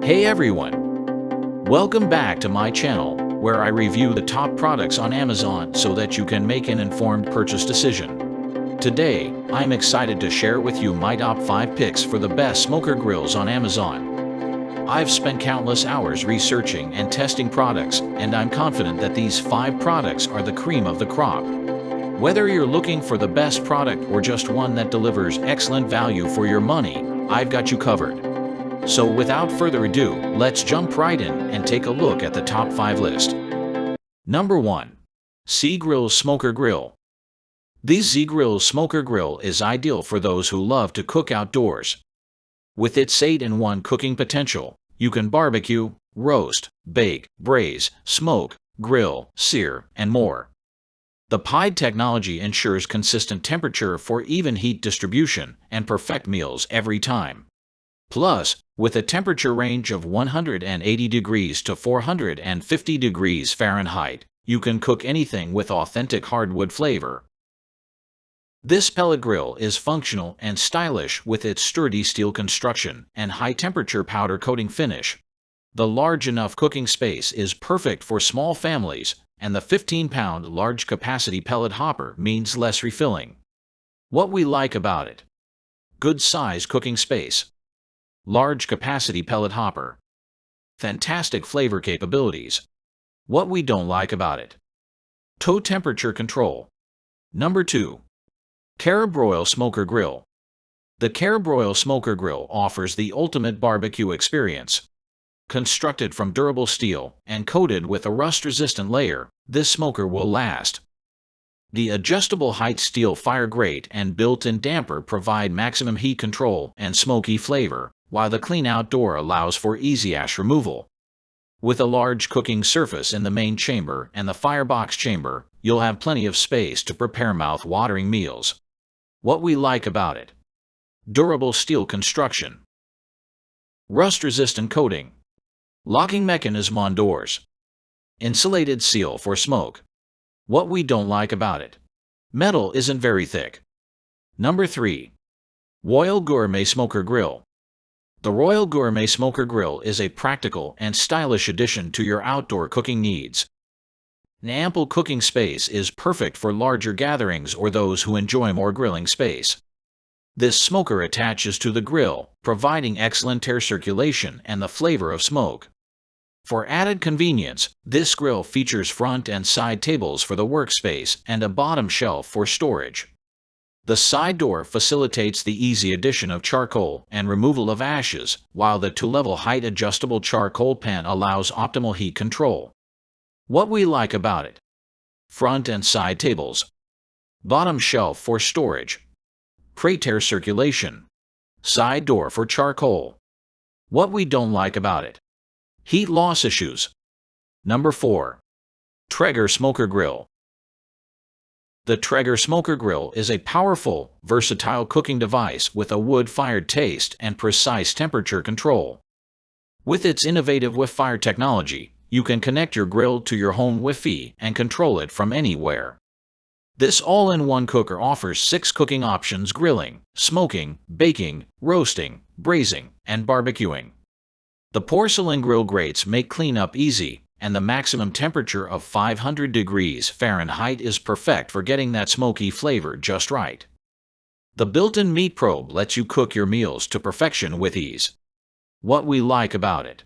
Hey everyone! Welcome back to my channel, where I review the top products on Amazon so that you can make an informed purchase decision. Today, I'm excited to share with you my top 5 picks for the best smoker grills on Amazon. I've spent countless hours researching and testing products, and I'm confident that these 5 products are the cream of the crop. Whether you're looking for the best product or just one that delivers excellent value for your money, I've got you covered. So without further ado, let's jump right in and take a look at the top 5 list. Number 1. Z-Grill Smoker Grill. The Z-Grill Smoker Grill is ideal for those who love to cook outdoors. With its 8-in-1 cooking potential, you can barbecue, roast, bake, braise, smoke, grill, sear, and more. The PIDE technology ensures consistent temperature for even heat distribution and perfect meals every time. Plus, with a temperature range of 180 degrees to 450 degrees Fahrenheit, you can cook anything with authentic hardwood flavor. This pellet grill is functional and stylish with its sturdy steel construction and high-temperature powder coating finish. The large enough cooking space is perfect for small families, and the 15-pound large-capacity pellet hopper means less refilling. What we like about it: good size cooking space, large capacity pellet hopper, fantastic flavor capabilities. What we don't like about it: toe temperature control. Number 2. Carabroil Smoker Grill. The Carabroil Smoker Grill offers the ultimate barbecue experience. Constructed from durable steel and coated with a rust-resistant layer, this smoker will last. The adjustable height steel fire grate and built-in damper provide maximum heat control and smoky flavor, while the clean outdoor allows for easy ash removal. With a large cooking surface in the main chamber and the firebox chamber, you'll have plenty of space to prepare mouth-watering meals. What we like about it: durable steel construction, rust-resistant coating, locking mechanism on doors, insulated seal for smoke. What we don't like about it: metal isn't very thick. Number 3. Royal Gourmet Smoker Grill. The Royal Gourmet Smoker Grill is a practical and stylish addition to your outdoor cooking needs. An ample cooking space is perfect for larger gatherings or those who enjoy more grilling space. This smoker attaches to the grill, providing excellent air circulation and the flavor of smoke. For added convenience, this grill features front and side tables for the workspace and a bottom shelf for storage. The side door facilitates the easy addition of charcoal and removal of ashes, while the 2-level height adjustable charcoal pan allows optimal heat control. What we like about it: front and side tables, bottom shelf for storage, crate air circulation, side door for charcoal. What we don't like about it: heat loss issues. Number 4. Traeger Smoker Grill. The Traeger Smoker Grill is a powerful, versatile cooking device with a wood-fired taste and precise temperature control. With its innovative Wi-Fi technology, you can connect your grill to your home Wi-Fi and control it from anywhere. This all-in-one cooker offers 6 cooking options: grilling, smoking, baking, roasting, braising, and barbecuing. The porcelain grill grates make cleanup easy, and the maximum temperature of 500 degrees Fahrenheit is perfect for getting that smoky flavor just right. The built-in meat probe lets you cook your meals to perfection with ease. What we like about it: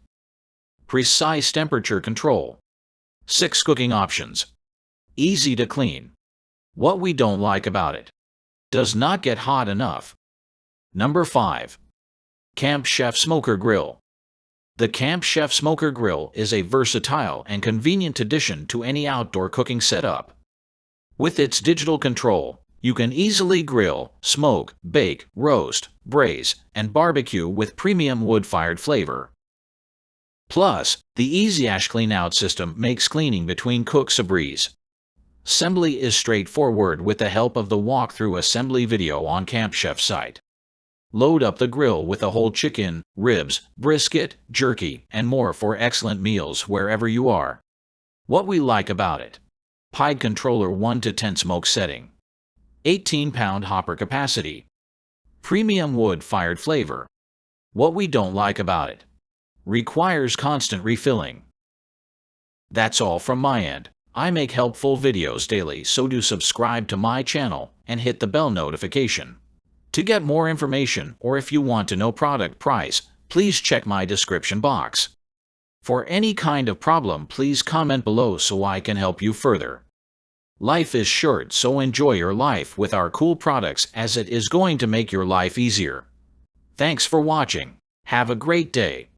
precise temperature control, 6 cooking options, easy to clean. What we don't like about it: does not get hot enough. Number 5. Camp Chef Smoker Grill. The Camp Chef Smoker Grill is a versatile and convenient addition to any outdoor cooking setup. With its digital control, you can easily grill, smoke, bake, roast, braise, and barbecue with premium wood-fired flavor. Plus, the Easy Ash Clean-Out system makes cleaning between cooks a breeze. Assembly is straightforward with the help of the walkthrough assembly video on Camp Chef's site. Load up the grill with a whole chicken, ribs, brisket, jerky, and more for excellent meals wherever you are. What we like about it: PIDE controller 1 to 10 smoke setting, 18-pound hopper capacity, premium wood-fired flavor. What we don't like about it: Requires constant refilling. That's all from my end. I make helpful videos daily, so do subscribe to my channel and hit the bell notification. To get more information, or if you want to know product price, please check my description box. For any kind of problem, please comment below so I can help you further. Life is short, so enjoy your life with our cool products, as it is going to make your life easier. Thanks for watching. Have a great day.